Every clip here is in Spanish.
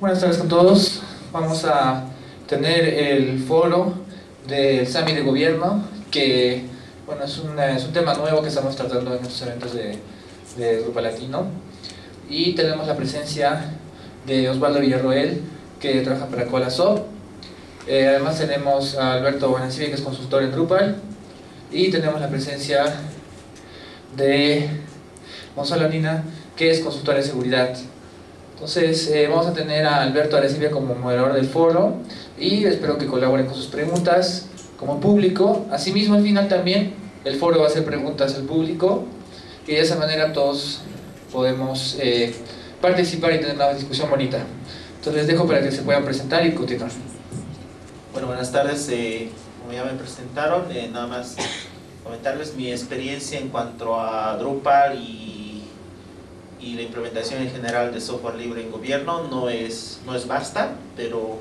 Buenas tardes con todos. Vamos a tener el foro del SAMI de Gobierno, que bueno, es un tema nuevo que estamos tratando en estos eventos de Grupo Latino. Y tenemos la presencia de Osvaldo Villarroel, que trabaja para Colasoft. Además tenemos a Alberto Bonacibi, que es consultor en Drupal. Y tenemos la presencia de Gonzalo Nina, que es consultor en seguridad. Entonces vamos a tener a Alberto Arecibia como moderador del foro y espero que colaboren con sus preguntas como público. Asimismo, al final también el foro va a hacer preguntas al público y de esa manera todos podemos participar y tener una discusión bonita. Entonces les dejo para que se puedan presentar y continuar. Bueno, buenas tardes. Como ya me presentaron, nada más comentarles mi experiencia en cuanto a Drupal y la implementación en general de software libre en gobierno. No es vasta, pero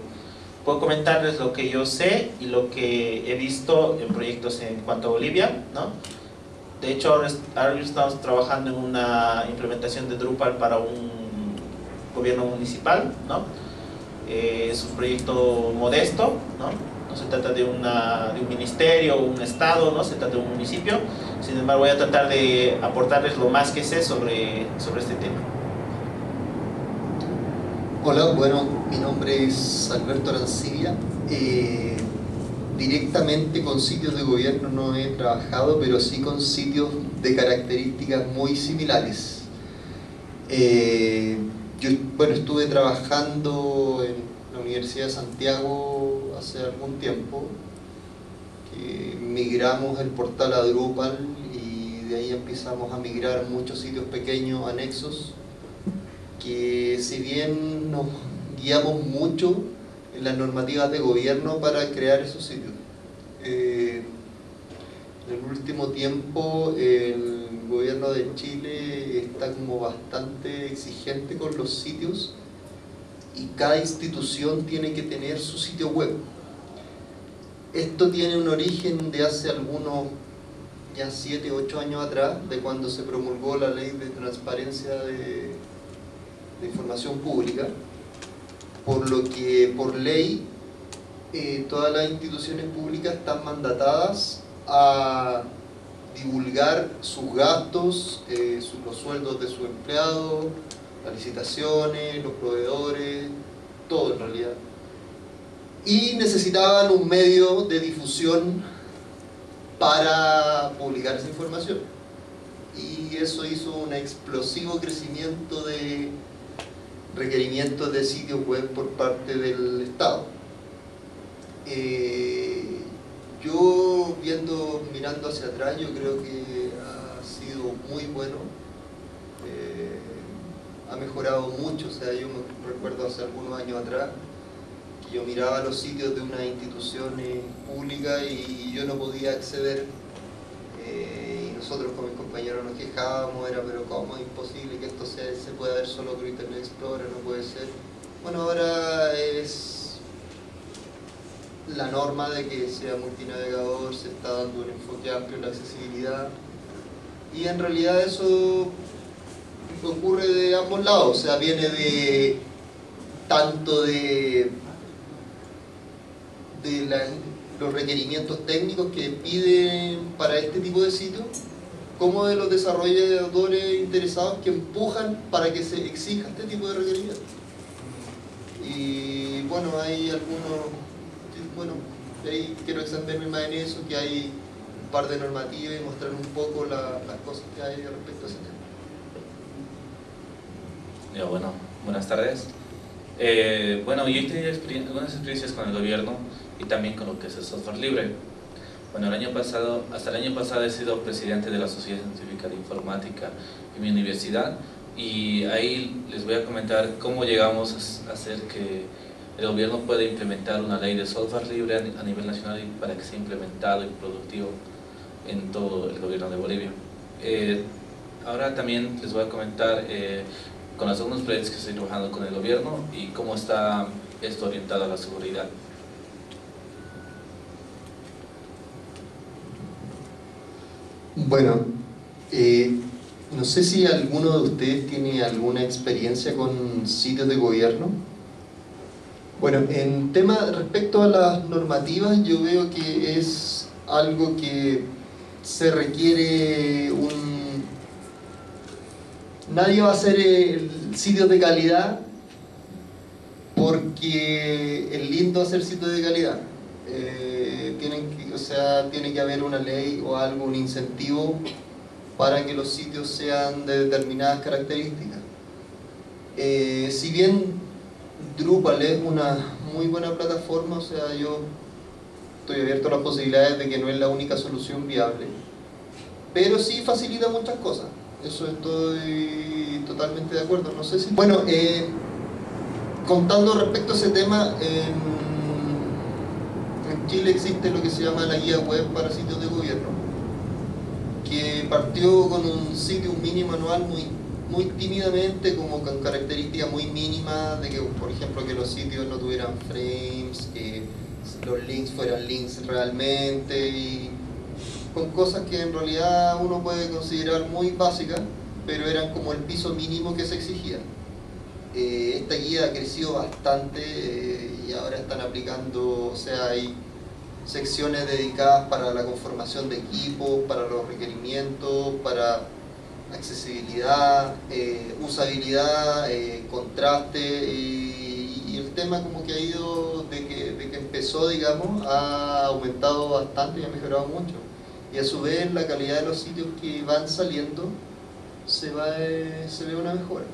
puedo comentarles lo que yo sé y lo que he visto en proyectos en cuanto a Bolivia, ¿no? De hecho, ahora estamos trabajando en una implementación de Drupal para un gobierno municipal, ¿no? Es un proyecto modesto, ¿no? No se trata de un ministerio o un estado, ¿no? Se trata de un municipio. Sin embargo, voy a tratar de aportarles lo más que sé sobre este tema. Hola, bueno, mi nombre es Alberto Arancibia. Directamente con sitios de gobierno no he trabajado, pero sí con sitios de características muy similares. Yo, bueno, estuve trabajando en la Universidad de Santiago hace algún tiempo, que migramos el portal a Drupal y de ahí empezamos a migrar muchos sitios pequeños, anexos, que si bien nos guiamos mucho en las normativas de gobierno para crear esos sitios. En el último tiempo el gobierno de Chile está como bastante exigente con los sitios y cada institución tiene que tener su sitio web. Esto tiene un origen de hace algunos ya 7 u 8 años atrás, de cuando se promulgó la ley de transparencia de información pública, por lo que por ley todas las instituciones públicas están mandatadas a divulgar sus gastos, los sueldos de sus empleados, las licitaciones, los proveedores, todo en realidad. Y necesitaban un medio de difusión para publicar esa información. Y eso hizo un explosivo crecimiento de requerimientos de sitios web por parte del Estado. Yo mirando hacia atrás, yo creo que ha sido muy bueno, ha mejorado mucho. O sea, yo me recuerdo hace algunos años atrás que yo miraba los sitios de unas instituciones públicas y yo no podía acceder, y nosotros con mis compañeros nos quejábamos, pero ¿cómo es imposible que esto se pueda ver solo por Internet Explorer? No puede ser. Bueno, ahora es la norma de que sea multinavegador, se está dando un enfoque amplio en la accesibilidad y en realidad eso ocurre de ambos lados. O sea, viene de tanto de los requerimientos técnicos que piden para este tipo de sitios, como de los desarrolladores interesados que empujan para que se exija este tipo de requerimientos. Y bueno, hay algunos, bueno, ahí quiero extenderme más en eso, que hay un par de normativas y mostrar un poco las cosas que hay respecto a ese tema. Bueno, buenas tardes. Bueno, yo he tenido algunas experiencias con el gobierno y también con lo que es el software libre. Bueno, hasta el año pasado he sido presidente de la Sociedad Científica de Informática en mi universidad y ahí les voy a comentar cómo llegamos a hacer que el gobierno pueda implementar una ley de software libre a nivel nacional y para que sea implementado y productivo en todo el gobierno de Bolivia. Ahora también les voy a comentar con algunos proyectos que estoy trabajando con el gobierno y cómo está esto orientado a la seguridad. Bueno, no sé si alguno de ustedes tiene alguna experiencia con sitios de gobierno. Bueno, en tema respecto a las normativas, yo veo que es algo que se requiere Nadie va a hacer sitios de calidad porque es lindo hacer sitios de calidad. Tiene que haber una ley o algo, un incentivo para que los sitios sean de determinadas características. Si bien Drupal es una muy buena plataforma, o sea, yo estoy abierto a las posibilidades de que no es la única solución viable, pero sí facilita muchas cosas. Eso estoy totalmente de acuerdo. No sé si... Bueno, contando respecto a ese tema, en Chile existe lo que se llama la guía web para sitios de gobierno, que partió con un sitio, un mini manual muy tímidamente, como con características muy mínimas, de que, por ejemplo, que los sitios no tuvieran frames, que los links fueran links realmente, y con cosas que en realidad uno puede considerar muy básicas, pero eran como el piso mínimo que se exigía. Esta guía ha crecido bastante y ahora están aplicando, o sea, hay secciones dedicadas para la conformación de equipos, para los requerimientos, para accesibilidad, usabilidad, contraste, y el tema como que ha ido, de que empezó, digamos, ha aumentado bastante y ha mejorado mucho. Y a su vez la calidad de los sitios que van saliendo se ve una mejora.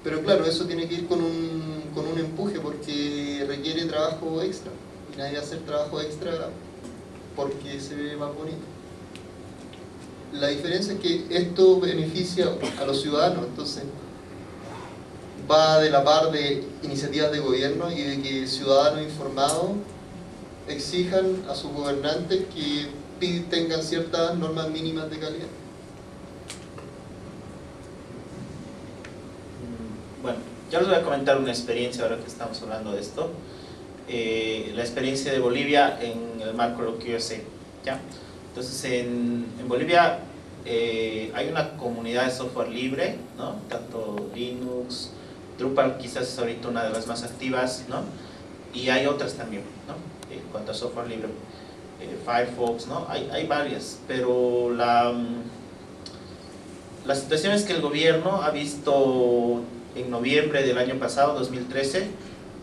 Pero claro, eso tiene que ir con un empuje, porque requiere trabajo extra. Y nadie va a hacer trabajo extra porque se ve más bonito. La diferencia es que esto beneficia a los ciudadanos, entonces va de la par de iniciativas de gobierno y de que ciudadanos informados exijan a sus gobernantes que tengan ciertas normas mínimas de calidad. Bueno, yo les voy a comentar una experiencia ahora que estamos hablando de esto. La experiencia de Bolivia en el marco de lo que yo sé, ¿ya? Entonces, en Bolivia hay una comunidad de software libre, ¿no? Tanto Linux, Drupal quizás es ahorita una de las más activas, ¿no? Y hay otras también, ¿no? En cuanto a software libre, Firefox, ¿no? Hay varias, pero la situación es que el gobierno ha visto en noviembre del año pasado, 2013,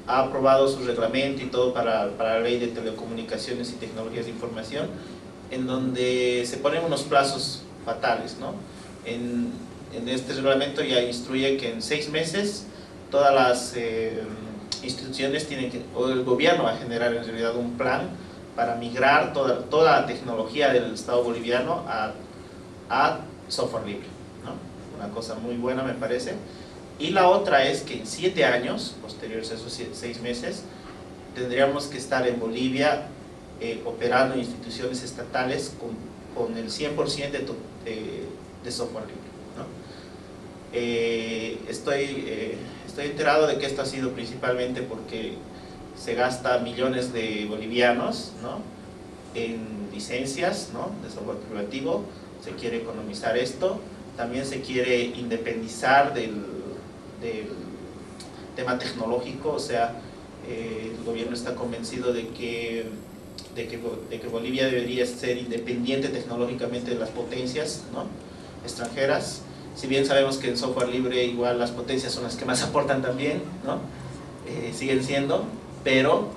ha aprobado su reglamento y todo para la ley de telecomunicaciones y tecnologías de información, en donde se ponen unos plazos fatales, ¿no? En este reglamento ya instruye que en 6 meses todas las instituciones tienen que, o el gobierno va a generar en realidad un plan para migrar toda la tecnología del Estado boliviano a software libre, ¿no? Una cosa muy buena, me parece. Y la otra es que en 7 años, posteriores a esos 6 meses, tendríamos que estar en Bolivia operando instituciones estatales con el 100% de software libre, ¿no? Estoy enterado de que esto ha sido principalmente porque se gasta millones de bolivianos, ¿no? En licencias, ¿no? De software privativo. Se quiere economizar esto. También se quiere independizar del tema tecnológico, o sea, el gobierno está convencido de que Bolivia debería ser independiente tecnológicamente de las potencias, ¿no? Extranjeras. Si bien sabemos que en software libre igual las potencias son las que más aportan también, ¿no? Siguen siendo, pero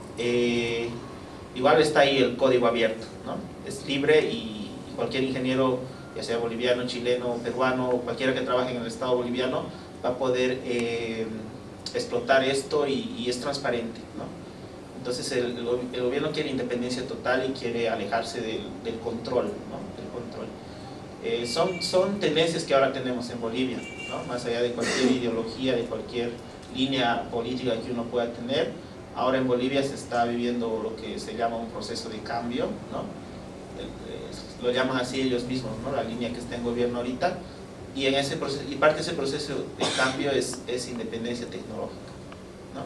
igual está ahí el código abierto, ¿no? Es libre y cualquier ingeniero, ya sea boliviano, chileno, peruano, o cualquiera que trabaje en el Estado boliviano, va a poder explotar esto y es transparente, ¿no? Entonces el gobierno quiere independencia total y quiere alejarse del control, ¿no? Del control. Son tendencias que ahora tenemos en Bolivia, ¿no? Más allá de cualquier ideología, de cualquier línea política que uno pueda tener, ahora en Bolivia se está viviendo lo que se llama un proceso de cambio, ¿no? Lo llaman así ellos mismos, ¿no? La línea que está en gobierno ahorita, y en ese proceso, y parte de ese proceso de cambio es independencia tecnológica, ¿no?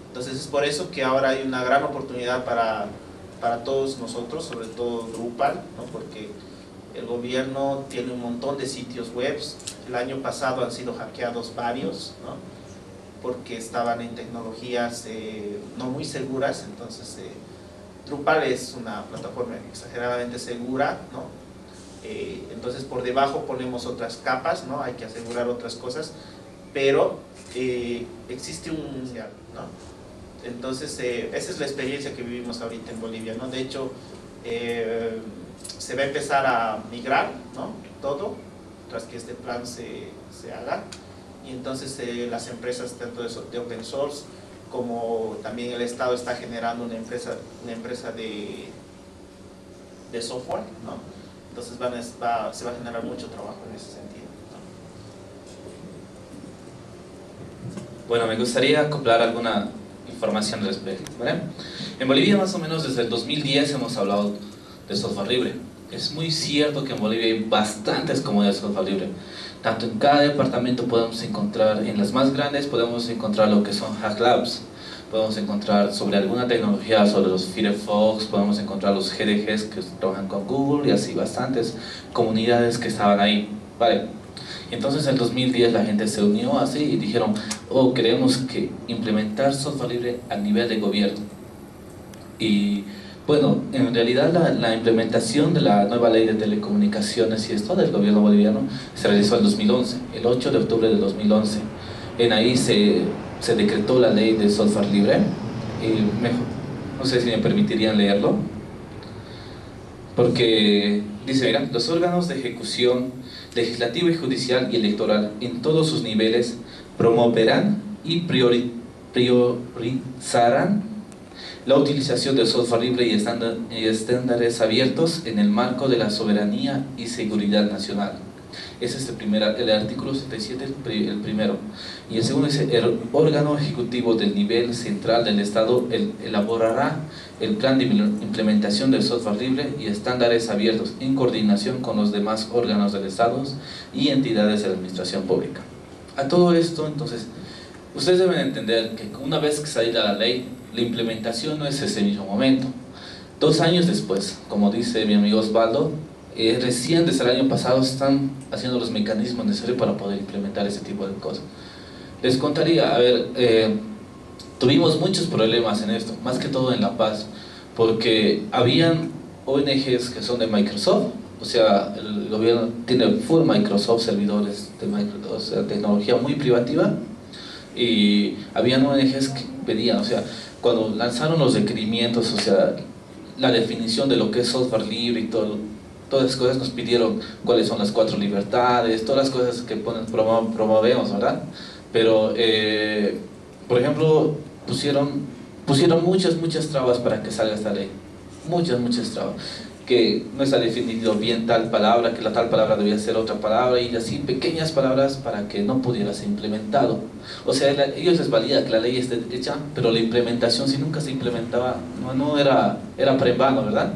Entonces es por eso que ahora hay una gran oportunidad para todos nosotros, sobre todo Drupal, ¿no? Porque el gobierno tiene un montón de sitios web. El año pasado han sido hackeados varios, ¿no? porque estaban en tecnologías no muy seguras. Entonces Drupal es una plataforma exageradamente segura, ¿no? Entonces por debajo ponemos otras capas, ¿no? Hay que asegurar otras cosas, pero existe un, ¿no? Entonces esa es la experiencia que vivimos ahorita en Bolivia, ¿no? De hecho se va a empezar a migrar, ¿no? Todo tras que este plan se haga, y entonces las empresas tanto de open source como también el Estado está generando una empresa de software, ¿no? Entonces se va a generar mucho trabajo en ese sentido, ¿no? Bueno, me gustaría acoplar alguna información al respecto, ¿vale? En Bolivia más o menos desde el 2010 hemos hablado de software libre. Es muy cierto que en Bolivia hay bastantes comunidades de software libre. Tanto en cada departamento podemos encontrar, en las más grandes podemos encontrar lo que son Hack Labs, podemos encontrar sobre alguna tecnología, sobre los Firefox, podemos encontrar los GDGs que trabajan con Google y así bastantes comunidades que estaban ahí, ¿vale? Entonces en el 2010 la gente se unió así y dijeron, oh, queremos que implementar software libre a nivel de gobierno. Y bueno, en realidad la implementación de la nueva ley de telecomunicaciones y esto del gobierno boliviano se realizó en 2011, el 8 de octubre de 2011. En ahí se decretó la ley de software libre. No sé si me permitirían leerlo, porque dice, mira, los órganos de ejecución legislativo y judicial y electoral en todos sus niveles promoverán y priorizarán la utilización del software libre y estándares abiertos en el marco de la soberanía y seguridad nacional. Ese es el artículo 77, el primero. Y el segundo dice, el órgano ejecutivo del nivel central del Estado elaborará el plan de implementación del software libre y estándares abiertos en coordinación con los demás órganos del Estado y entidades de la administración pública. A todo esto, entonces, ustedes deben entender que una vez que salga la ley, la implementación no es ese mismo momento. 2 años después, como dice mi amigo Osvaldo, recién desde el año pasado están haciendo los mecanismos necesarios para poder implementar ese tipo de cosas. Les contaría, a ver, tuvimos muchos problemas en esto, más que todo en La Paz, porque habían ONGs que son de Microsoft, o sea, el gobierno tiene full Microsoft servidores de Microsoft, o sea, tecnología muy privativa, y habían ONGs que pedían, o sea, cuando lanzaron los requerimientos, o sea, la definición de lo que es software libre y todo, todas esas cosas, nos pidieron cuáles son las 4 libertades, todas las cosas que promovemos, ¿verdad? Pero, por ejemplo, pusieron muchas trabas para que salga esta ley, muchas trabas, que no está definido bien tal palabra, que la tal palabra debía ser otra palabra, y así pequeñas palabras para que no pudiera ser implementado. O sea, a ellos les valía que la ley esté hecha, pero la implementación, si nunca se implementaba, no era en vano, ¿verdad?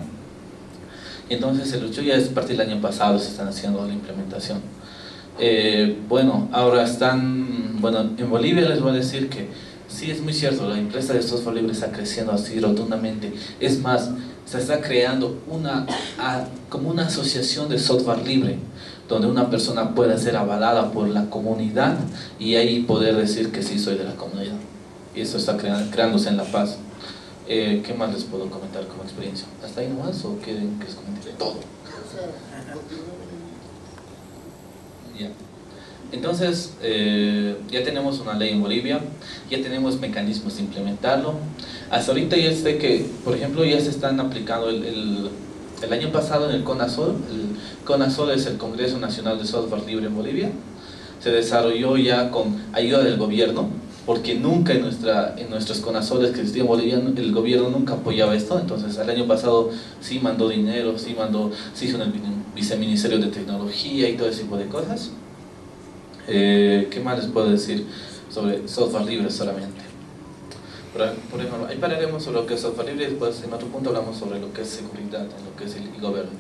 Entonces se luchó, ya es a partir del año pasado se están haciendo la implementación. Bueno, ahora en Bolivia les voy a decir que sí, es muy cierto, la empresa de software libre está creciendo así rotundamente. Es más, se está creando como una asociación de software libre, donde una persona pueda ser avalada por la comunidad y ahí poder decir que sí soy de la comunidad. Y eso está creándose en La Paz. ¿Qué más les puedo comentar como experiencia? ¿Hasta ahí nomás o quieren que les comente todo? Ya. Entonces, ya tenemos una ley en Bolivia, ya tenemos mecanismos de implementarlo. Hasta ahorita ya sé que, por ejemplo, ya se están aplicando el año pasado en el CONASOL. El CONASOL es el Congreso Nacional de Software Libre en Bolivia. Se desarrolló ya con ayuda del gobierno, porque nunca en nuestros CONASOLes que existían en Bolivia, el gobierno nunca apoyaba esto. Entonces el año pasado sí mandó dinero, se hizo en el viceministerio de tecnología y todo ese tipo de cosas. ¿Qué más les puedo decir sobre software libre solamente? Por ejemplo, ahí pararemos sobre lo que es software libre y después en otro punto hablamos sobre lo que es seguridad, en lo que es el e-gobierno.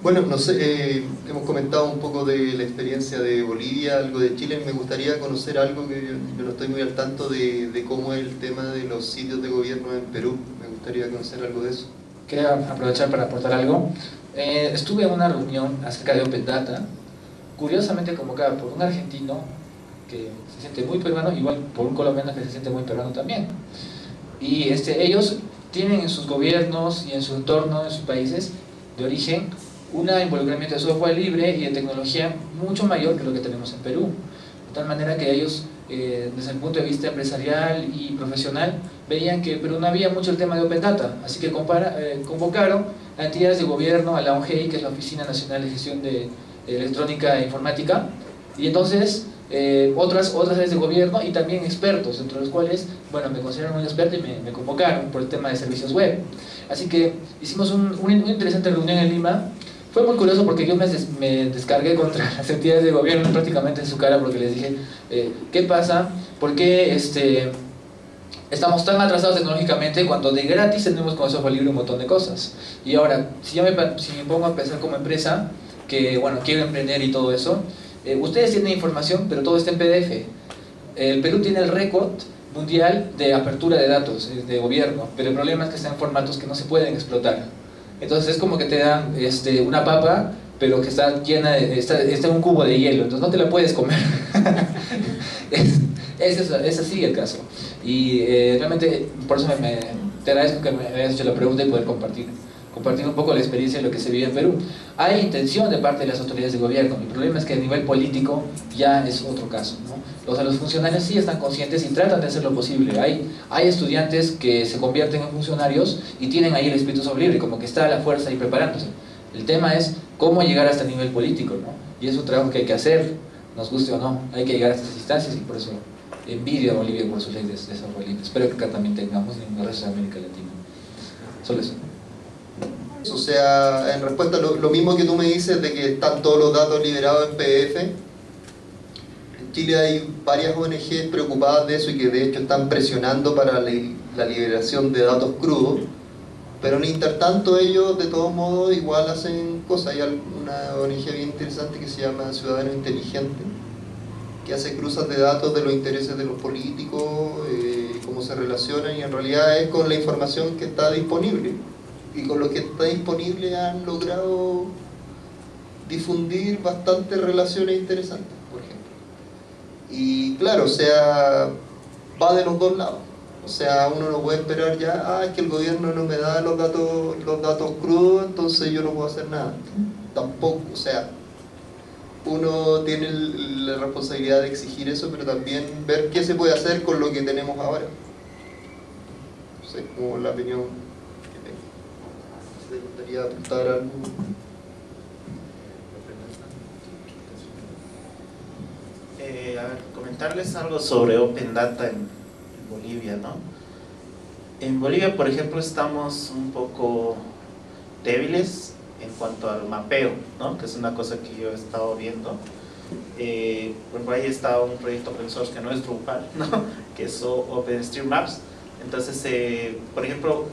Bueno, no sé, hemos comentado un poco de la experiencia de Bolivia, algo de Chile. Me gustaría conocer algo que yo no estoy muy al tanto de cómo es el tema de los sitios de gobierno en Perú. Me gustaría conocer algo de eso. Quería aprovechar para aportar algo. Estuve en una reunión acerca de Open Data, curiosamente convocada por un argentino que se siente muy peruano, igual por un colombiano que se siente muy peruano también. Y ellos tienen en sus gobiernos y en su entorno, en sus países de origen, un involucramiento de software libre y de tecnología mucho mayor que lo que tenemos en Perú. De tal manera que ellos, desde el punto de vista empresarial y profesional, veían que en Perú no había mucho el tema de Open Data, así que convocaron a entidades de gobierno, a la ONGEI, que es la Oficina Nacional de Gestión de Electrónica e Informática, y entonces otras áreas de gobierno y también expertos, entre los cuales, bueno, me consideraron un experto y me convocaron por el tema de servicios web. Así que hicimos una interesante reunión en Lima. Fue muy curioso porque yo me descargué contra las entidades de gobierno prácticamente en su cara, porque les dije, ¿qué pasa? ¿Por qué estamos tan atrasados tecnológicamente cuando de gratis tenemos con software libre un montón de cosas? Y ahora, si me pongo a pensar como empresa, que bueno, quiero emprender y todo eso, ustedes tienen información, pero todo está en PDF. El Perú tiene el récord mundial de apertura de datos de gobierno, pero el problema es que están en formatos que no se pueden explotar. Entonces es como que te dan una papa, pero que está llena está en un cubo de hielo, entonces no te la puedes comer. Es así el caso. Y realmente por eso te agradezco que me hayas hecho la pregunta y poder compartir un poco la experiencia de lo que se vive en Perú. Hay intención de parte de las autoridades de gobierno, el problema es que a nivel político ya es otro caso, ¿no? Los funcionarios sí están conscientes y tratan de hacer lo posible. Hay estudiantes que se convierten en funcionarios y tienen ahí el espíritu software libre, como que está a la fuerza ahí preparándose. El tema es cómo llegar hasta el nivel político, ¿no? Y es un trabajo que hay que hacer, nos guste o no, hay que llegar a estas instancias, y por eso envidio a Bolivia por sus leyes de software libre. Espero que acá también tengamos en el resto de América Latina. Solo eso. O sea, en respuesta a lo mismo que tú me dices de que están todos los datos liberados en PDF, en Chile hay varias ONGs preocupadas de eso y que de hecho están presionando para la liberación de datos crudos, pero en intertanto ellos de todos modos igual hacen cosas. Hay una ONG bien interesante que se llama Ciudadano Inteligente, que hace cruzas de datos de los intereses de los políticos, cómo se relacionan, y en realidad es con la información que está disponible. Y con lo que está disponible han logrado difundir bastantes relaciones interesantes, por ejemplo. Y claro, o sea, va de los dos lados. O sea, uno no puede esperar ya, es que el gobierno no me da los datos crudos, entonces yo no puedo hacer nada. Tampoco, o sea, uno tiene la responsabilidad de exigir eso, pero también ver qué se puede hacer con lo que tenemos ahora. No sé, como la opinión. ¿Te gustaría apuntar algo? A ver, comentarles algo sobre Open Data en Bolivia, ¿no? En Bolivia, por ejemplo, estamos un poco débiles en cuanto al mapeo, ¿no? Que es una cosa que yo he estado viendo. Por ahí está un proyecto open source que no es Drupal, ¿no? Que es OpenStreetMaps. Entonces, por ejemplo,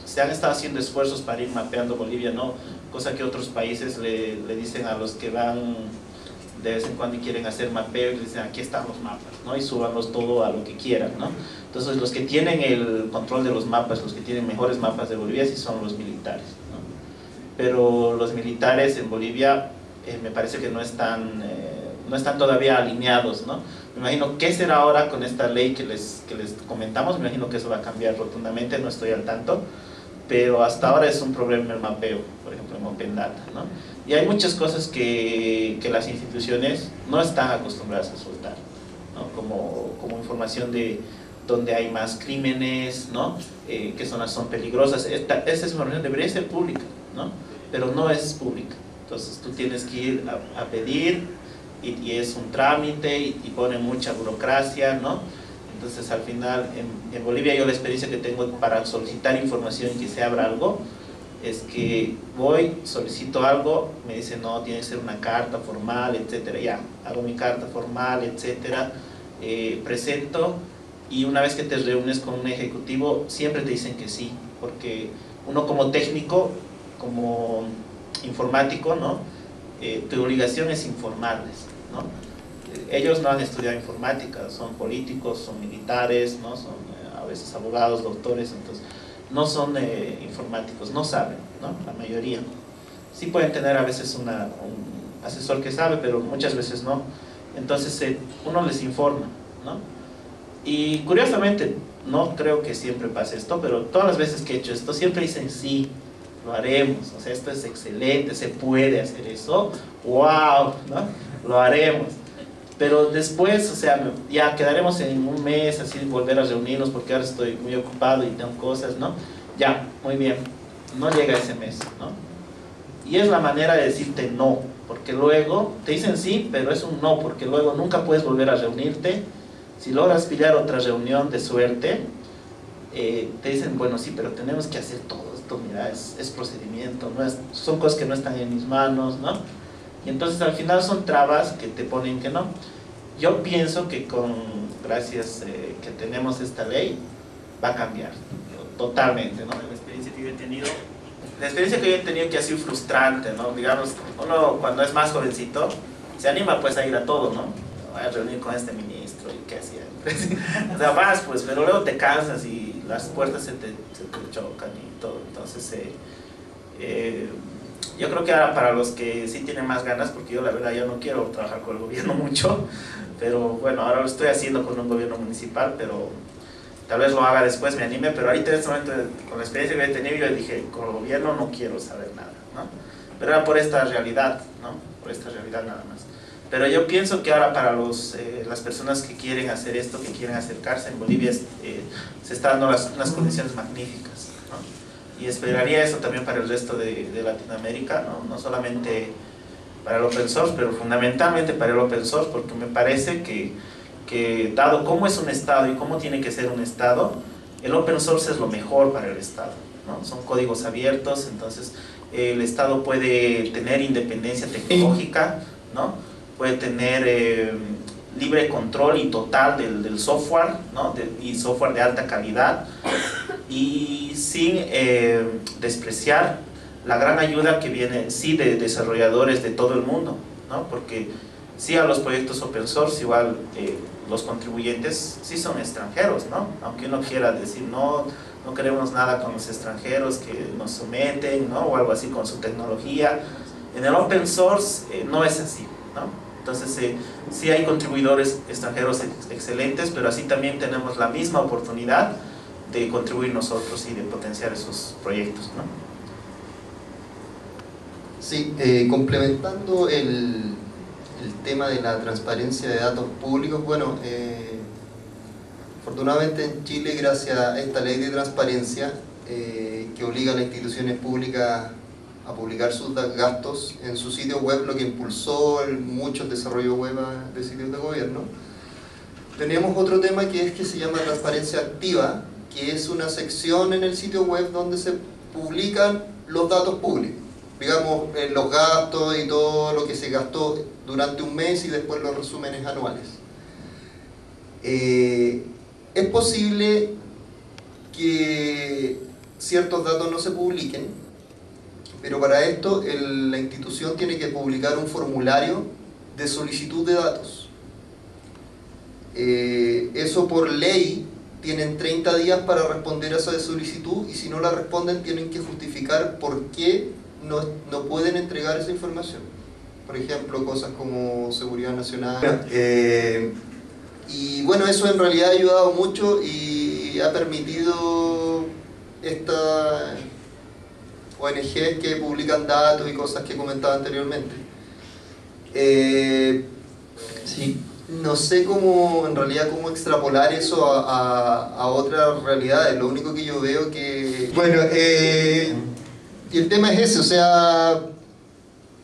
se han estado haciendo esfuerzos para ir mapeando Bolivia, ¿no? Cosa que otros países le dicen a los que van de vez en cuando y quieren hacer mapeo, y les dicen aquí están los mapas, ¿no? Y súbanlos todo a lo que quieran, ¿no? Entonces los que tienen el control de los mapas, los que tienen mejores mapas de Bolivia, sí son los militares, ¿no? Pero los militares en Bolivia me parece que no están todavía alineados, ¿no? Me imagino qué será ahora con esta ley que les comentamos. Me imagino que eso va a cambiar rotundamente, no estoy al tanto, pero hasta ahora es un problema el mapeo, por ejemplo en Open Data, ¿no? Y hay muchas cosas que las instituciones no están acostumbradas a soltar, ¿no? Como información de donde hay más crímenes, ¿no? Qué zonas son peligrosas. Esta es una información, debería ser pública, ¿no? Pero no es pública. Entonces tú tienes que ir a pedir, y es un trámite y pone mucha burocracia, ¿no? Entonces al final en Bolivia yo la experiencia que tengo para solicitar información y que se abra algo es que voy, solicito algo, me dicen no, tiene que ser una carta formal, etcétera. Ya, hago mi carta formal, etcétera, presento, y una vez que te reúnes con un ejecutivo siempre te dicen que sí, porque uno como técnico, como informático, ¿no? Tu obligación es informarles, ¿no? Ellos no han estudiado informática, son políticos, son militares, ¿no? Son a veces abogados, doctores, entonces no son informáticos, no saben, ¿no? La mayoría. Sí pueden tener a veces un asesor que sabe, pero muchas veces no. Entonces uno les informa, ¿no? Y curiosamente, no creo que siempre pase esto, pero todas las veces que he hecho esto, siempre dicen sí, lo haremos, o sea, esto es excelente, se puede hacer eso, wow, ¿no? Lo haremos. Pero después, o sea, ya quedaremos en un mes, así, volver a reunirnos, porque ahora estoy muy ocupado y tengo cosas, ¿no? Ya, muy bien, no llega ese mes, ¿no? Y es la manera de decirte no, porque luego te dicen sí, pero es un no, porque luego nunca puedes volver a reunirte. Si logras pillar otra reunión de suerte, te dicen, bueno, sí, pero tenemos que hacer todo esto, mira, es procedimiento, son cosas que no están en mis manos, ¿no? Y entonces al final son trabas que te ponen que no. Yo pienso que gracias que tenemos esta ley, va a cambiar totalmente, ¿no? La experiencia que yo he tenido que ha sido frustrante, ¿no? Digamos, uno cuando es más jovencito, se anima pues a ir a todo, ¿no? Voy a reunir con este ministro y qué hacía. O sea, vas pues, pero luego te cansas y las puertas se te chocan y todo. Entonces, yo creo que ahora para los que sí tienen más ganas, porque yo la verdad yo no quiero trabajar con el gobierno mucho, pero bueno, ahora lo estoy haciendo con un gobierno municipal, pero tal vez lo haga después, me anime, pero ahorita en este momento, con la experiencia que he tenido, yo dije, con el gobierno no quiero saber nada, ¿no? Pero era por esta realidad, ¿no? Por esta realidad nada más. Pero yo pienso que ahora para las personas que quieren hacer esto, que quieren acercarse, en Bolivia se están dando unas condiciones magníficas, ¿no? Y esperaría eso también para el resto de Latinoamérica, ¿no? No solamente para el open source, pero fundamentalmente para el open source, porque me parece que dado cómo es un Estado y cómo tiene que ser un Estado, el open source es lo mejor para el Estado, ¿no? Son códigos abiertos, entonces el Estado puede tener independencia tecnológica, ¿no? Puede tener libre control y total del software, ¿no? Y software de alta calidad, y sin despreciar la gran ayuda que viene, sí, de desarrolladores de todo el mundo, ¿no? Porque sí, a los proyectos open source igual los contribuyentes sí son extranjeros, ¿no? Aunque uno quiera decir no queremos nada con los extranjeros que nos someten, ¿no? O algo así con su tecnología. En el open source no es así, ¿no? Entonces sí hay contribuidores extranjeros excelentes, pero así también tenemos la misma oportunidad de contribuir nosotros y de potenciar esos proyectos, ¿no? Sí, complementando el tema de la transparencia de datos públicos, bueno, afortunadamente en Chile, gracias a esta ley de transparencia que obliga a las instituciones públicas a publicar sus gastos en su sitio web, lo que impulsó mucho el desarrollo web de sitios de gobierno. Tenemos otro tema que se llama transparencia activa, que es una sección en el sitio web donde se publican los datos públicos, digamos los gastos y todo lo que se gastó durante un mes y después los resúmenes anuales. Es posible que ciertos datos no se publiquen, pero para esto la institución tiene que publicar un formulario de solicitud de datos. Eso por ley tienen 30 días para responder a esa solicitud, y si no la responden tienen que justificar por qué no pueden entregar esa información. Por ejemplo, cosas como seguridad nacional. Y bueno, eso en realidad ha ayudado mucho y ha permitido esta ONGs que publican datos y cosas que comentaba anteriormente. Sí, no sé en realidad cómo extrapolar eso a otras realidades. Lo único que yo veo que... Bueno, y el tema es ese, o sea,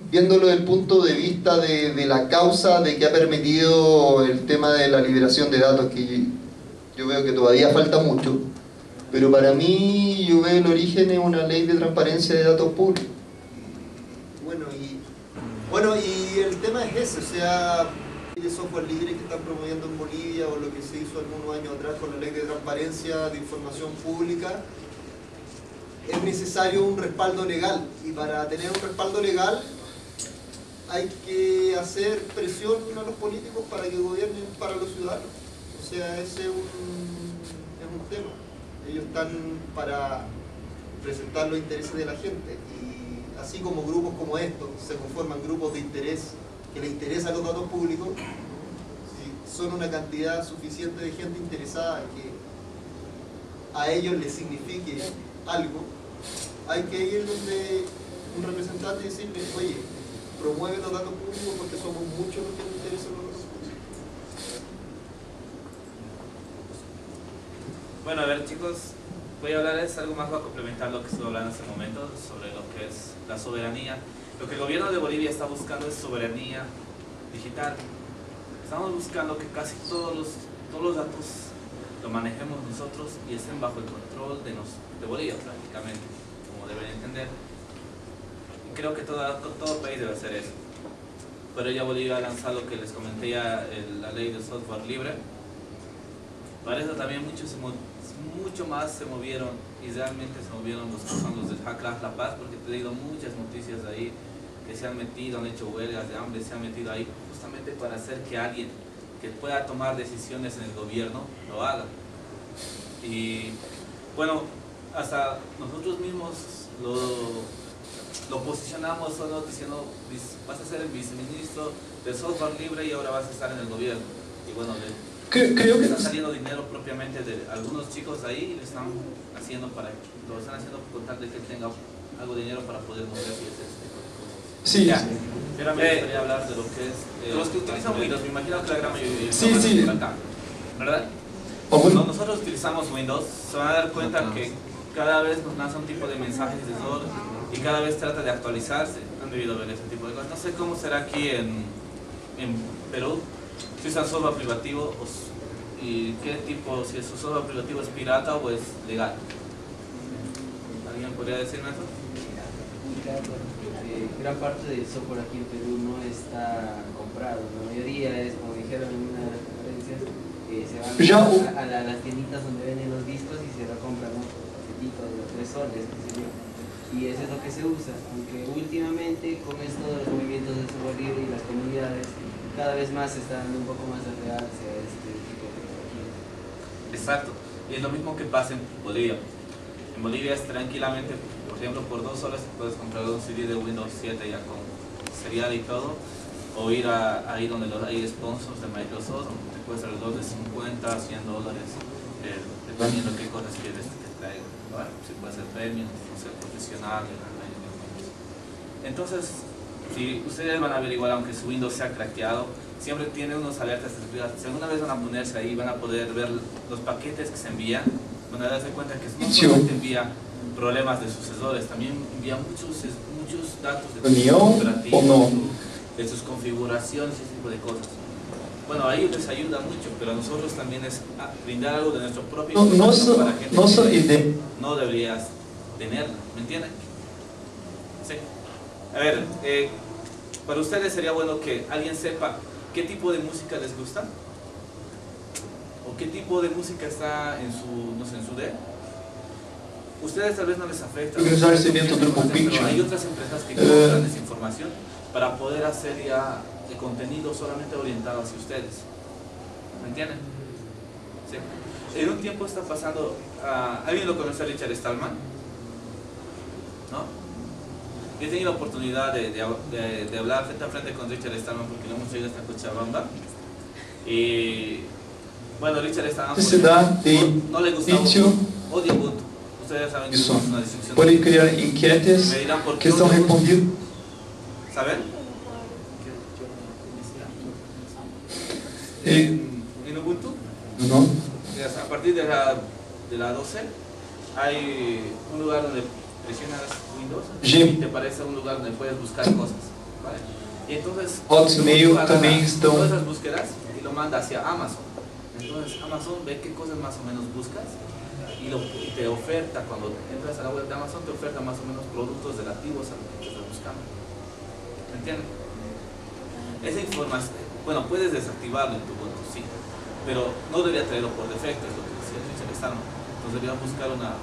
viéndolo desde el punto de vista de la causa de que ha permitido el tema de la liberación de datos, que yo veo que todavía falta mucho. Pero para mí, yo veo el origen en una ley de transparencia de datos públicos. Bueno, y el tema es ese, o sea, de software libre que están promoviendo en Bolivia, o lo que se hizo algunos años atrás con la ley de transparencia de información pública, es necesario un respaldo legal. Y para tener un respaldo legal, hay que hacer presión a los políticos para que gobiernen para los ciudadanos. O sea, ese es un tema. Ellos están para presentar los intereses de la gente, y así como grupos como estos se conforman grupos de interés que les interesan los datos públicos, son una cantidad suficiente de gente interesada que a ellos les signifique algo, hay que ir donde un representante y decirle, oye, promueve los datos públicos porque somos muchos los que nos interesan los datos públicos. Bueno, a ver chicos, voy a hablarles algo más para complementar lo que estuve hablando hace un momento sobre lo que es la soberanía. Lo que el gobierno de Bolivia está buscando es soberanía digital. Estamos buscando que casi todos los datos lo manejemos nosotros y estén bajo el control de Bolivia prácticamente, como deben entender. Y creo que todo país debe hacer eso. Pero ya Bolivia ha lanzado lo que les comenté ya, la ley del software libre. Para eso también mucho más se movieron, y realmente se movieron los que son los del Hacklas La Paz, porque te he leído muchas noticias ahí que se han metido, han hecho huelgas de hambre, se han metido ahí justamente para hacer que alguien que pueda tomar decisiones en el gobierno lo haga. Y bueno, hasta nosotros mismos lo posicionamos solo diciendo, vas a ser el viceministro del software libre y ahora vas a estar en el gobierno. Y bueno, creo que está saliendo dinero propiamente de algunos chicos ahí y lo están haciendo con tal de que él tenga algo de dinero para poder moverse y hacer ese tipo de cosas. Sí. Ya. Pero me gustaría hablar de lo que es los que utilizan Windows. Me imagino que la gran mayoría sí. por acá, ¿verdad? Bueno. Nosotros utilizamos Windows, se van a dar cuenta que cada vez nos lanza un tipo de mensajes de error y cada vez trata de actualizarse. Han debido ver ese tipo de cosas. No sé cómo será aquí en Perú, si usan software privativo y qué tipo, si su software privativo es pirata o es legal. ¿Alguien podría decirme eso? Gran parte del software aquí en Perú no está comprado, la mayoría es, como dijeron en una de las conferencias, se van a las tienditas donde venden los discos y se lo compran un paquetito de los 3 soles, qué sé yo. Y eso es lo que se usa, aunque últimamente con esto de los movimientos del software libre y las comunidades, cada vez más se está dando un poco más de realce a este tipo de tecnologías. Exacto, y es lo mismo que pasa en Bolivia. En Bolivia es tranquilamente, por ejemplo, por 2 soles puedes comprar un CD de Windows 7 ya con serial y todo, o ir ahí donde hay sponsors de Microsoft, donde te cuesta alrededor de $50, $100, dependiendo de qué cosas quieres que traiga. Bueno, si puede ser premium, no sé, profesional, entonces, si ustedes van a averiguar, aunque su Windows sea craqueado, siempre tiene unos alertas de seguridad. Si alguna vez van a ponerse ahí, van a poder ver los paquetes que se envían, van a darse cuenta que no solamente envía problemas de sucesores, también envía muchos datos de sus operativos, de sus configuraciones, ese tipo de cosas. Bueno, a ellos les ayuda mucho, pero a nosotros también es brindar algo de nuestro propio para gente que no deberías tenerlo, ¿me entienden? Sí. A ver, para ustedes sería bueno que alguien sepa qué tipo de música les gusta o qué tipo de música está en su, no sé, en su D. Ustedes tal vez no les afecta, pero hay otras empresas que compran esa información para poder hacer ya de contenido solamente orientado hacia ustedes. ¿Me entienden? Sí. En un tiempo está pasando, ¿alguien lo conoce a Richard Stallman? ¿No? Yo he tenido la oportunidad de hablar frente a frente con Richard Stallman porque lo hemos ido hasta Cochabamba. Y bueno, Richard Stallman no le gusta odia Ubuntu. Ustedes saben que es una distribución. Pueden crear enquetes que están respondidas. ¿Saben? ¿En Ubuntu? No. A partir de la 12 hay un lugar donde presionas Windows y te aparece un lugar donde puedes buscar cosas, ¿vale? Y entonces Hotmail también están. todas esas búsquedas y lo manda hacia Amazon. Entonces Amazon ve qué cosas más o menos buscas y te oferta, cuando entras a la web de Amazon, te oferta más o menos productos relativos a lo que estás buscando. ¿Me entienden? Esa información, bueno, puedes desactivarlo en tu Ubuntu, sí, pero no debería traerlo por defecto, es lo que decía Richard Stallman. Entonces deberías buscar una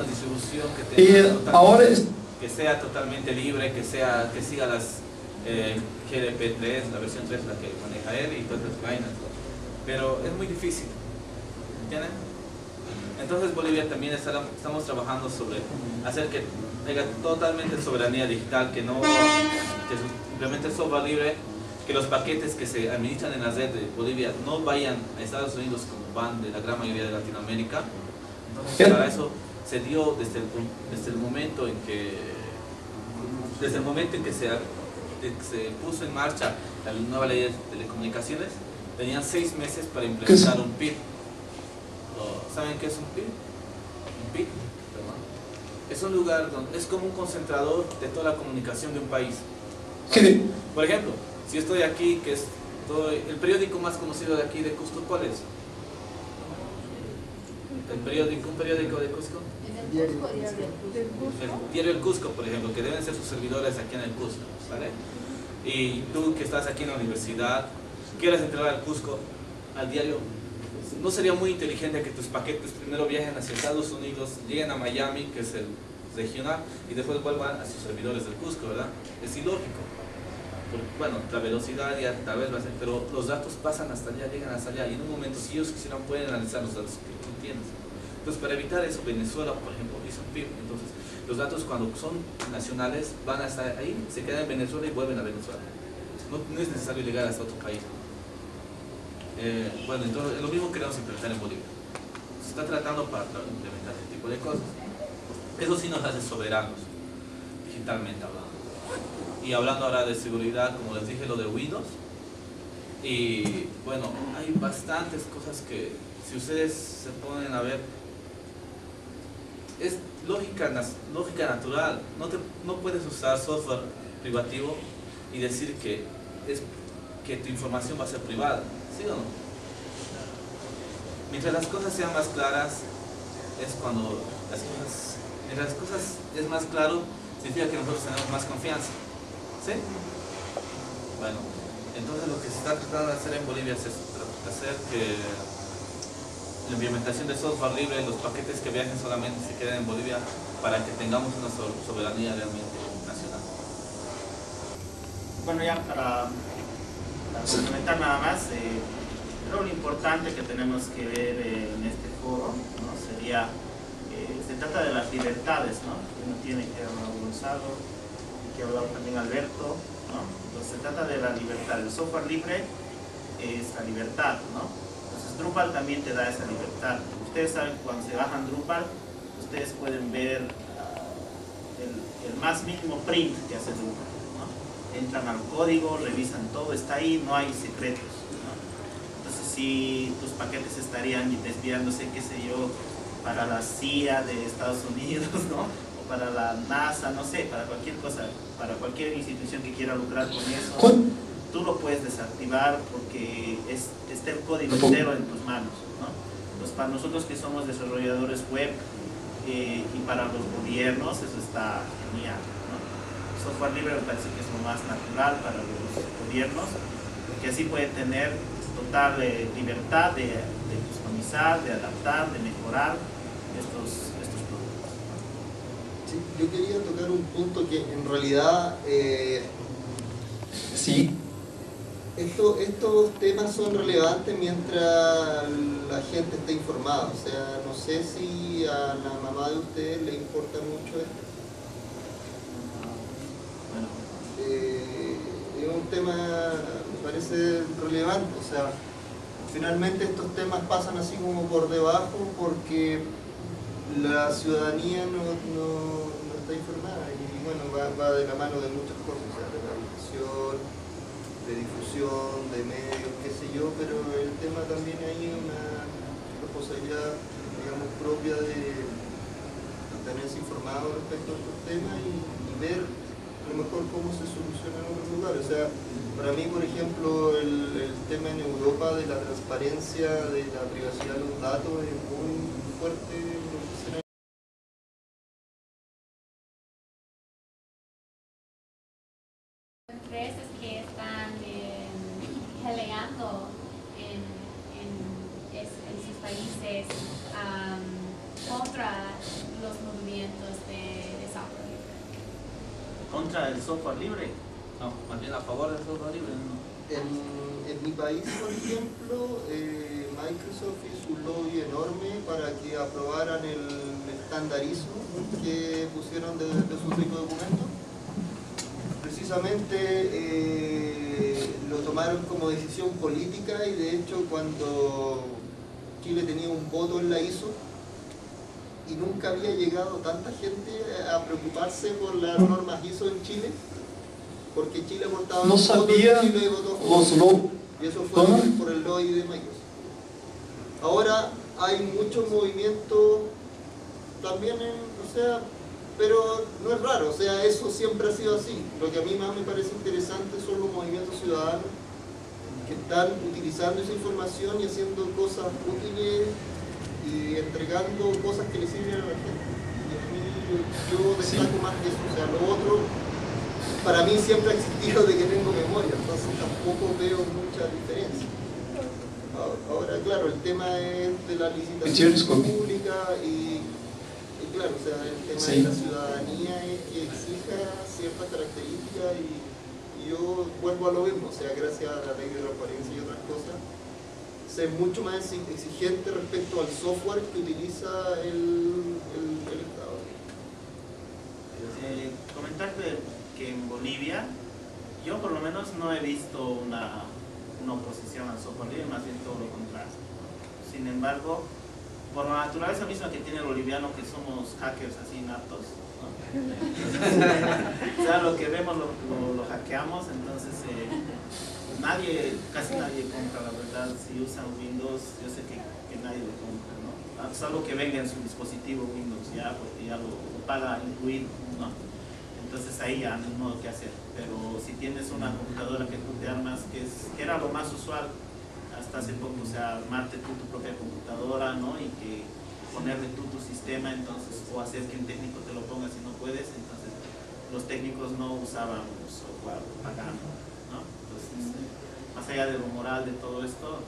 distribución que sea totalmente libre, que siga las GDP3, la versión 3 la que maneja él y todas las vainas, pero es muy difícil, ¿entienden? Entonces Bolivia también estamos trabajando sobre hacer que tenga totalmente soberanía digital, que implemente el software libre que los paquetes que se administran en la red de Bolivia no vayan a Estados Unidos como van de la gran mayoría de Latinoamérica. Entonces, para eso se dio desde el momento en que se puso en marcha la nueva ley de telecomunicaciones, tenían 6 meses para implementar un PIB. ¿Saben qué es un PIB? Un PIB, perdón. Es un lugar donde es como un concentrador de toda la comunicación de un país. Por ejemplo, si estoy aquí, que es el periódico más conocido de aquí de Cusco, ¿cuál es? Un periódico de Cusco. El diario El Cusco, por ejemplo, que deben ser sus servidores aquí en el Cusco, ¿vale? Y tú que estás aquí en la universidad, quieres entrar al Cusco, al diario, no sería muy inteligente que tus paquetes primero viajen hacia Estados Unidos, lleguen a Miami, que es el regional, y después vuelvan a sus servidores del Cusco, ¿verdad? Es ilógico. Bueno, la velocidad ya tal vez va a ser, pero los datos pasan hasta allá, llegan hasta allá, y en un momento, si ellos quisieran, pueden analizar los datos que tú tienes. Entonces, para evitar eso, Venezuela, por ejemplo, hizo un PIB. Entonces, los datos cuando son nacionales van a estar ahí, se quedan en Venezuela y vuelven a Venezuela. No es necesario llegar hasta otro país. Bueno, entonces, lo mismo queremos implementar en Bolivia. Se está tratando para implementar ese tipo de cosas. Eso sí nos hace soberanos, digitalmente hablando. Y hablando ahora de seguridad, como les dije, lo de Windows. Y bueno, hay bastantes cosas que, si ustedes se ponen a ver, es lógica natural. No puedes usar software privativo y decir que tu información va a ser privada, ¿sí o no? Mientras las cosas sean más claras, mientras las cosas es más claro, significa que nosotros tenemos más confianza, ¿sí? Bueno, entonces lo que se está tratando de hacer en Bolivia es hacer que la implementación de software libre, los paquetes que viajen solamente se queden en Bolivia para que tengamos una soberanía realmente nacional. Bueno, ya para complementar nada más, creo lo importante que tenemos que ver en este foro, ¿no? Sería, se trata de las libertades, ¿no? Que uno tiene, que hablar Gonzalo, que ha hablado también Alberto, ¿no? Entonces se trata de la libertad. El software libre es la libertad, ¿no? Drupal también te da esa libertad. Ustedes saben, cuando se bajan Drupal, ustedes pueden ver el más mínimo print que hace Drupal, ¿no? Entran al código, revisan todo, está ahí, no hay secretos, ¿no? Entonces, si tus paquetes estarían desviándose, qué sé yo, para la CIA de Estados Unidos, ¿no? O para la NASA, no sé, para cualquier cosa, para cualquier institución que quiera lucrar con eso, tú lo puedes desactivar porque está el código entero en tus manos, ¿no? Entonces, para nosotros que somos desarrolladores web y para los gobiernos, eso está genial, ¿no? El software libre me parece que es lo más natural para los gobiernos, porque así pueden tener total libertad de customizar, de adaptar, de mejorar estos productos. Sí, yo quería tocar un punto que en realidad sí. Estos temas son relevantes mientras la gente esté informada. O sea, no sé si a la mamá de ustedes le importa mucho esto. Es un tema, me parece relevante. O sea, finalmente estos temas pasan así como por debajo porque la ciudadanía no está informada. Y bueno, va de la mano de muchas cosas, o sea, de la educación, de difusión, de medios, qué sé yo, pero el tema también hay una responsabilidad, digamos, propia de mantenerse informado respecto a estos temas y ver a lo mejor cómo se soluciona en otros lugares. O sea, para mí, por ejemplo, el tema en Europa de la transparencia, de la privacidad de los datos es muy fuerte. Empresas que están peleando en sus países contra los movimientos de software libre. ¿Contra el software libre? No, más bien a favor del software libre, ¿no? En mi país, por ejemplo, Microsoft hizo un lobby enorme para que aprobaran el estandarizo que pusieron de sus ricos documentos. curiosamente lo tomaron como decisión política, y de hecho cuando Chile tenía un voto en la ISO y nunca había llegado tanta gente a preocuparse por las normas ISO en Chile, porque Chile aportaba No un voto y sabía Chile votó los favor. Y eso fue por el lobby de Microsoft. Ahora hay mucho movimiento también, pero no es raro, eso siempre ha sido así. Lo que a mí más me parece interesante son los movimientos ciudadanos que están utilizando esa información y haciendo cosas útiles y entregando cosas que le sirven a la gente. Y a mí yo destaco más de eso. Lo otro, para mí siempre ha existido de que tengo memoria, entonces tampoco veo mucha diferencia. Ahora, claro, el tema es de la licitación pública y claro, el tema de la ciudadanía es que exija ciertas características y yo vuelvo a lo mismo, gracias a la ley de transparencia y otras cosas, ser mucho más exigente respecto al software que utiliza el Estado. Comentarte que en Bolivia, yo por lo menos no he visto una oposición al software libre, más bien todo lo contrario. Sin embargo, por la naturaleza misma que tiene el boliviano, que somos hackers así natos, ¿no? Lo que vemos lo hackeamos, entonces casi nadie compra, la verdad. Si usan Windows, yo sé que nadie lo compra, ¿no? Salvo que venga en su dispositivo Windows ya, porque ya lo paga incluido, ¿no? Entonces ahí ya no hay modo que hacer. Pero si tienes una computadora que tú te armas, que era lo más usual hasta hace poco, armarte tú tu propia computadora, ¿no? Y que ponerle tú tu sistema, entonces, o hacer que un técnico te lo ponga si no puedes, entonces los técnicos no usaban software pagando, ¿no? Entonces, más allá de lo moral de todo esto.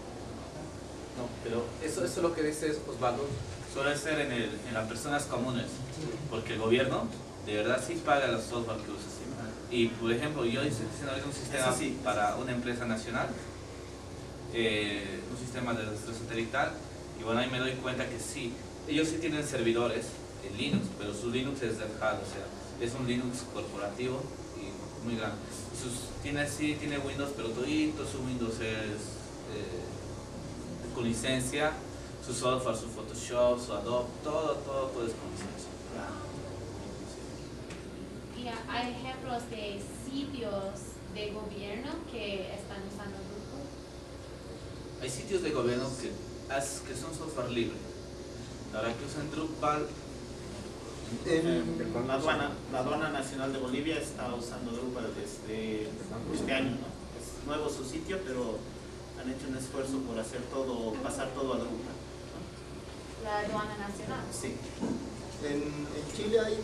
No, pero eso es lo que dices, Osvaldo, suele ser en las personas comunes, porque el gobierno de verdad sí paga los software que usas. Y por ejemplo, yo estoy haciendo un sistema para una empresa nacional, un sistema de registro satelital, y bueno, ahí me doy cuenta que sí, ellos sí tienen servidores en Linux, pero su Linux es Red Hat, es un Linux corporativo y muy grande. Tiene Windows, pero todo su Windows es con licencia, su software, su Photoshop, su Adobe, todo es con licencia. Y hay ejemplos de sitios de gobierno que están usando Drupal. Hay sitios de gobierno que son software libre. Ahora que usan Drupal, la aduana nacional de Bolivia está usando Drupal desde este año, ¿no? Es nuevo su sitio, pero han hecho un esfuerzo por pasar todo a Drupal, ¿no? La aduana nacional. Sí. En Chile hay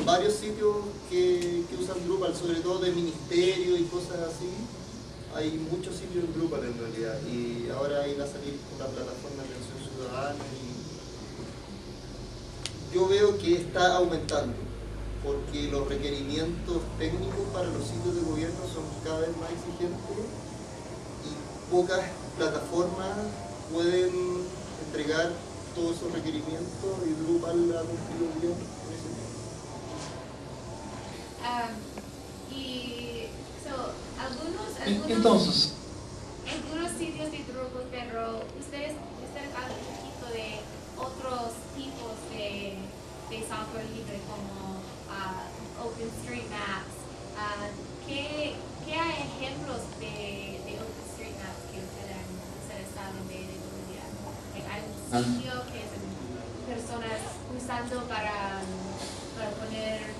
varios sitios que usan Drupal, sobre todo de ministerio y cosas así. Hay muchos sitios en Drupal en realidad, y ahora iba a salir una plataforma de atención ciudadana y yo veo que está aumentando, porque los requerimientos técnicos para los sitios de gobierno son cada vez más exigentes y pocas plataformas pueden entregar todos esos requerimientos, y Drupal ha cumplido bien en ese tiempo. Entonces, algunos sitios de Drupal, pero ustedes hablan un poquito de otros tipos de software libre como OpenStreetMaps. ¿Qué hay ejemplos de OpenStreetMaps que ustedes saben de Bolivia? Hay un sitio que son personas usando para poner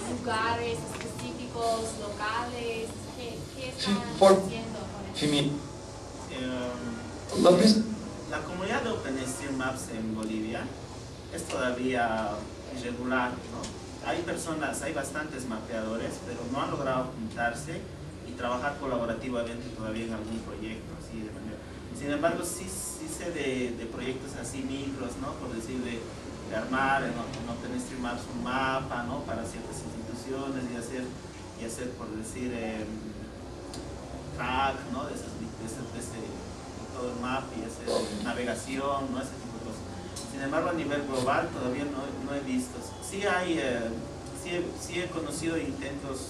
lugares específicos, locales. ¿Qué están haciendo con eso? La comunidad de OpenStreetMaps en Bolivia es todavía irregular, ¿no? Hay bastantes mapeadores, pero no han logrado juntarse y trabajar colaborativamente todavía en algún proyecto así de manera. Sin embargo, sí sé de proyectos así micros, ¿no? Por decir, de armar en OpenStreetMaps un mapa, ¿no? Para ciertas instituciones y hacer por decir, track, ¿no? De todo el mapa y hacer navegación, ¿no? Ese tipo de cosas. Sin embargo, a nivel global todavía no he visto. Sí sí he conocido intentos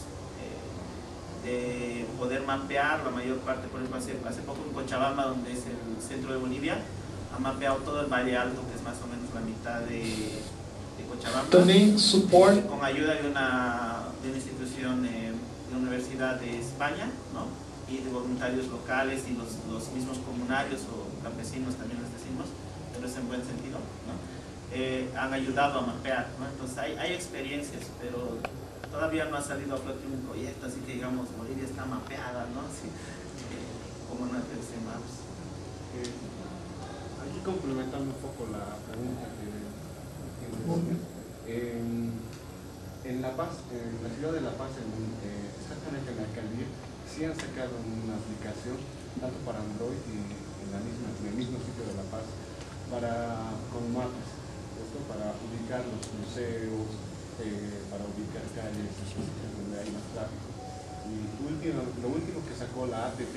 de poder mapear la mayor parte. Por ejemplo, hace poco en Cochabamba, donde es el centro de Bolivia, ha mapeado todo el Valle Alto, que es más o menos la mitad de Cochabamba, con ayuda de una institución de la Universidad de España, ¿no? Y de voluntarios locales y los mismos comunarios o campesinos, también les decimos, pero es en buen sentido, ¿no? Han ayudado a mapear, ¿no? Entonces hay experiencias, pero todavía no ha salido a flote un proyecto, así que digamos Bolivia está mapeada, ¿no? Así, como una tercera maps. Aquí complementando un poco la pregunta que en La Paz, en la ciudad de La Paz, exactamente en la alcaldía, sí han sacado una aplicación, tanto para Android y en el mismo sitio de La Paz, con mapas, esto para ubicar los museos, para ubicar calles, sitios donde hay más tráfico. Y lo último que sacó la ATT,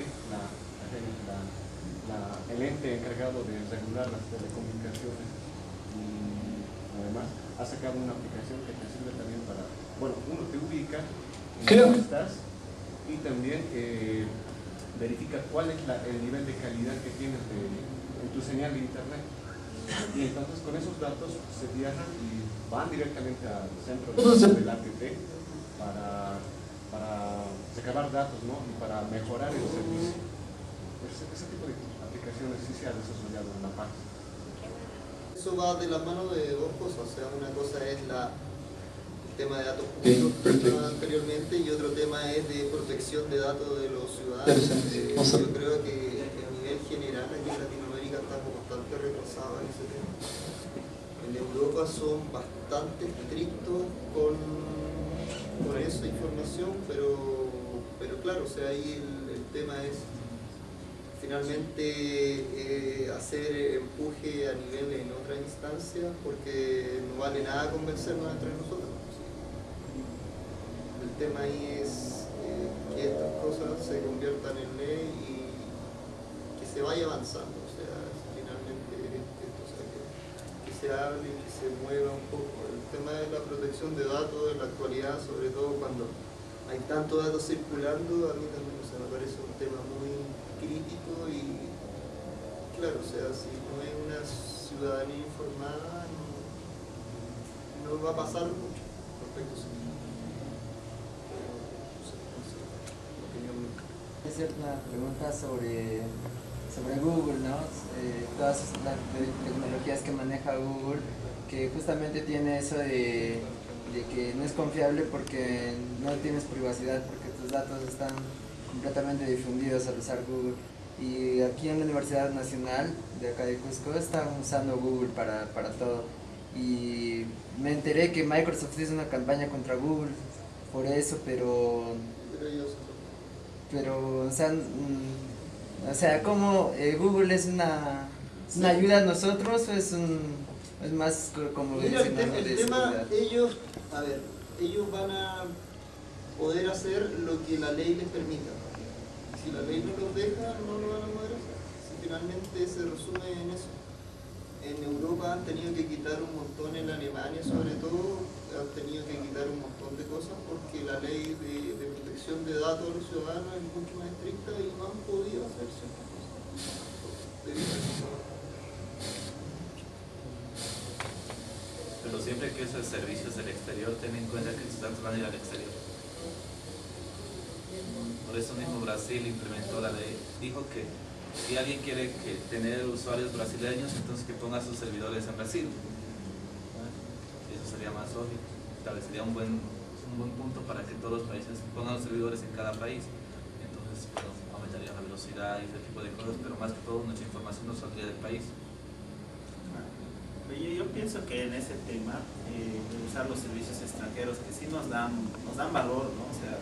el ente encargado de regular las telecomunicaciones, y además ha sacado una aplicación que te sirve también para, bueno, uno te ubica en dónde estás y también verifica cuál es el nivel de calidad que tienes en tu señal de internet. Y entonces con esos datos se viajan y van directamente al centro del ATT para recabar datos, ¿no? Y para mejorar el servicio. Ese tipo de aplicaciones sí se ha desarrollado en La Paz. Eso va de la mano de dos cosas, o sea, una cosa es el tema de datos públicos que mencionaba anteriormente y otro tema es de protección de datos de los ciudadanos. Yo creo que a nivel general aquí en Latinoamérica estamos bastante retrasados en ese tema. En Europa son bastante estrictos con esa información, pero claro, o sea, ahí el tema es finalmente hacer empuje a nivel en otras instancias, porque no vale nada convencernos entre nosotros. El tema ahí es que estas cosas se conviertan en ley y que se vaya avanzando, o sea, finalmente esto, o sea, que se hable y que se mueva un poco. El tema de la protección de datos en la actualidad, sobre todo cuando hay tantos datos circulando, a mí también, o sea, me parece un tema muy crítico y claro, o sea, si no hay una ciudadanía informada no va a pasar mucho respecto a eso. Es una pregunta sobre Google, ¿no? Todas las tecnologías que maneja Google, que justamente tiene eso de que no es confiable porque no tienes privacidad, porque tus datos están completamente difundidos al usar Google. Y aquí en la Universidad Nacional de acá de Cusco están usando Google para todo. Y me enteré que Microsoft hizo una campaña contra Google por eso, pero o sea, ¿cómo Google es una ayuda a nosotros o es más como mira, el tema, ellos van a poder hacer lo que la ley les permita. Si la ley no los deja, no lo van a poder hacer. Si finalmente se resume en eso. En Europa han tenido que quitar un montón, en Alemania sobre todo, han tenido que quitar un montón de cosas porque la ley de protección de datos de los ciudadanos es mucho más estricta y no han podido hacer ciertas cosas. Pero siempre que esos servicios del exterior, ten en cuenta que tus datos van a ir al exterior. Por eso mismo Brasil implementó la ley, dijo que si alguien quiere tener usuarios brasileños, entonces que ponga sus servidores en Brasil. Eso sería más lógico, establecería un buen punto para que todos los países pongan los servidores en cada país. Entonces aumentaría la velocidad y ese tipo de cosas, pero más que todo nuestra información no saldría del país. Yo pienso que en ese tema de usar los servicios extranjeros que sí nos dan valor, ¿no? O sea,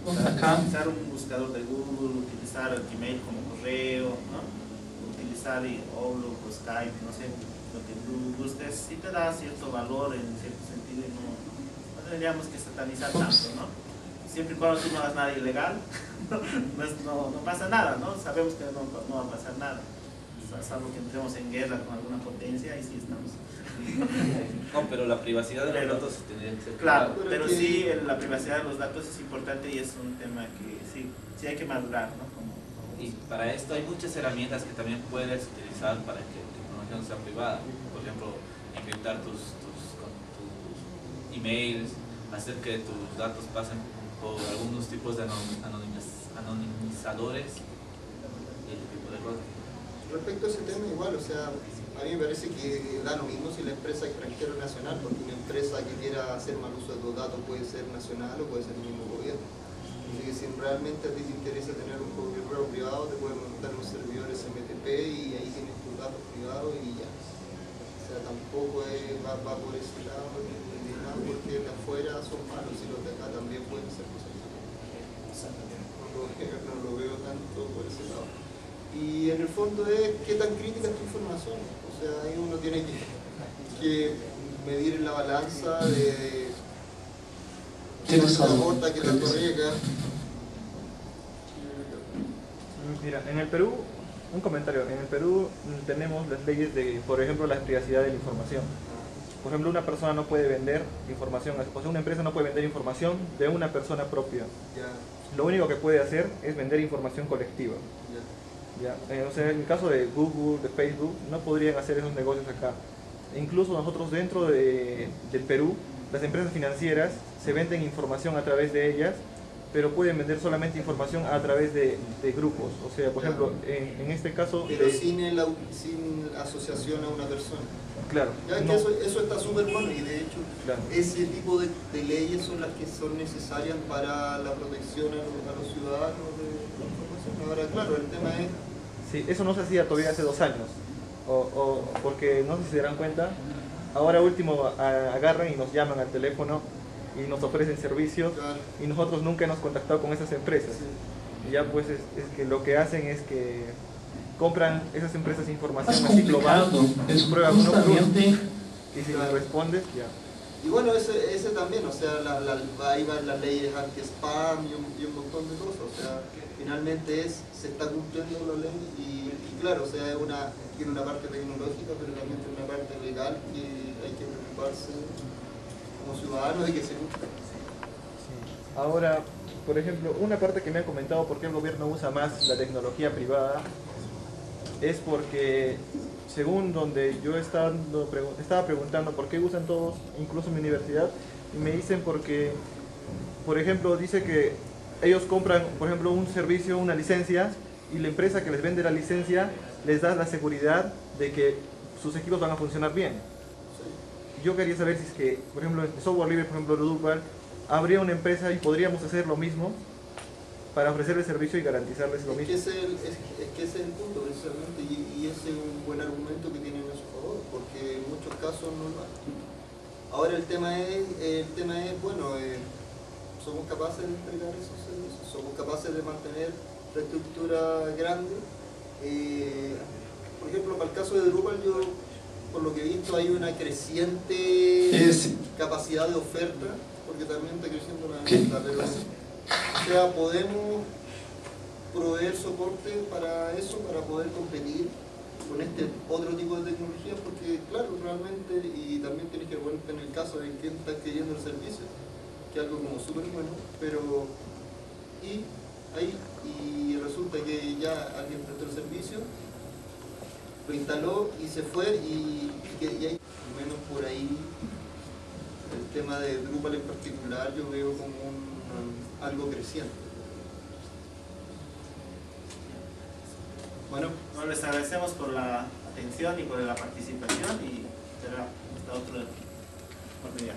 utilizar un buscador de Google, utilizar el Gmail como correo, ¿no? Utilizar Outlook o Skype, no sé, lo que tú gustes, sí te da cierto valor en cierto sentido y no tendríamos que satanizar tanto, ¿no? Siempre y cuando tú no hagas nada ilegal, no pasa nada, ¿no? Sabemos que no va a pasar nada. salvo que entremos en guerra con alguna potencia, ahí sí estamos. No, pero la privacidad de los datos tendría que ser. Claro, pero sí, la privacidad de los datos es importante y es un tema que sí hay que madurar, ¿no? Y para esto hay muchas herramientas que también puedes utilizar para que tu información sea privada. Por ejemplo, encriptar tus emails, hacer que tus datos pasen por algunos tipos de anonimizadores y ese tipo de cosas. Respecto a ese tema, igual, o sea, a mí me parece que da lo mismo si la empresa es extranjera o nacional, porque una empresa que quiera hacer mal uso de los datos puede ser nacional o puede ser el mismo gobierno. Así que si realmente a ti te interesa tener un correo privado, te pueden montar unos servidores MTP y ahí tienes tus datos privados y ya. O sea, tampoco va por ese lado, porque de afuera son malos y los de acá también pueden ser cosas malas. No lo veo tanto por ese lado. Y en el fondo es qué tan crítica es tu información. O sea, ahí uno tiene que medir en la balanza de qué tanta aporta, qué tanto riega. Mira, en el Perú, un comentario, en el Perú tenemos las leyes de, por ejemplo, la privacidad de la información. Por ejemplo, una persona no puede vender información, o sea, una empresa no puede vender información de una persona propia. Lo único que puede hacer es vender información colectiva. O sea, en el caso de Google, de Facebook, no podrían hacer esos negocios acá. Incluso nosotros dentro del Perú, las empresas financieras se venden información a través de ellas, pero pueden vender solamente información a través de grupos. O sea, por ejemplo, en este caso... Pero sin asociación a una persona. Claro. Ya no. que eso está súper bueno y de hecho claro. Ese tipo de leyes son las que son necesarias para la protección a los ciudadanos de la información. Ahora, claro, el tema es... Sí, eso no se hacía todavía hace 2 años, porque no sé si se darán cuenta, ahora último agarran y nos llaman al teléfono y nos ofrecen servicios, claro. Y nosotros nunca hemos contactado con esas empresas. Sí. Y ya pues es que lo que hacen es que compran esas empresas información así global, prueban uno por uno, y si les respondes, ya. Y bueno, ese también, o sea, ahí van las leyes anti-spam y un montón de cosas, o sea, finalmente se está cumpliendo la ley y claro, o sea, tiene una parte tecnológica, pero también tiene una parte legal que hay que preocuparse como ciudadanos de que se cumpla. Ahora, por ejemplo, una parte que me han comentado por qué el gobierno usa más la tecnología privada es porque, según donde yo estaba preguntando por qué usan todos, incluso en mi universidad, y me dicen porque, por ejemplo, dice que ellos compran, por ejemplo, un servicio, una licencia, y la empresa que les vende la licencia les da la seguridad de que sus equipos van a funcionar bien. Yo quería saber si es que, por ejemplo, en software libre, por ejemplo, Drupal, habría una empresa y podríamos hacer lo mismo para ofrecer el servicio y garantizarles lo mismo. Es que ese es el punto, precisamente, y ese es un buen argumento que tienen a su favor, porque en muchos casos no lo hacen. Ahora el tema es bueno, somos capaces de entregar esos servicios, somos capaces de mantener la estructura grande. Por ejemplo, para el caso de Drupal, yo, por lo que he visto, hay una creciente capacidad de oferta, porque también está creciendo la demanda, pero o sea, podemos proveer soporte para eso, para poder competir con este otro tipo de tecnología, porque claro, realmente, y también tienes que ponerte en el caso de quién está adquiriendo el servicio, que es algo como súper bueno, pero y resulta que ya alguien prestó el servicio, lo instaló y se fue y hay menos por ahí el tema de Drupal en particular yo veo como algo creciente. Bueno, les agradecemos por la atención y por la participación y será hasta otra oportunidad.